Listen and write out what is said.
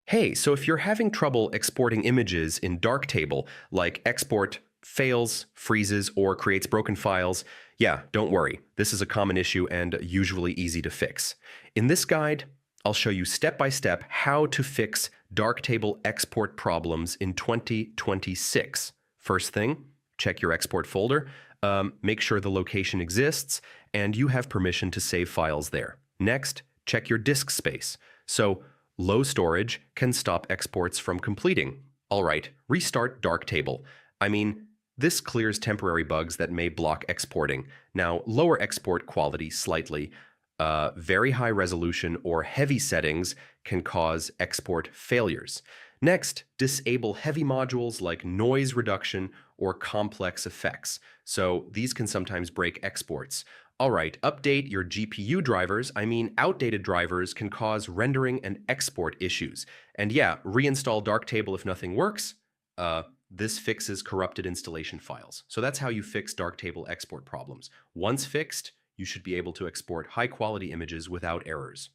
Hey, so if you're having trouble exporting images in Darktable, like export fails, freezes, or creates broken files, yeah, don't worry. This is a common issue and usually easy to fix. In this guide, I'll show you step by step how to fix Darktable export problems in 2026. First thing, check your export folder, make sure the location exists, and you have permission to save files there. Next, check your disk space. So, low storage can stop exports from completing. All right, restart Darktable. This clears temporary bugs that may block exporting. Now, lower export quality slightly. Very high resolution or heavy settings can cause export failures. Next, disable heavy modules like noise reduction or complex effects. So these can sometimes break exports. All right, update your GPU drivers. Outdated drivers can cause rendering and export issues. And yeah, reinstall Darktable if nothing works. This fixes corrupted installation files. So that's how you fix Darktable export problems. Once fixed, you should be able to export high-quality images without errors.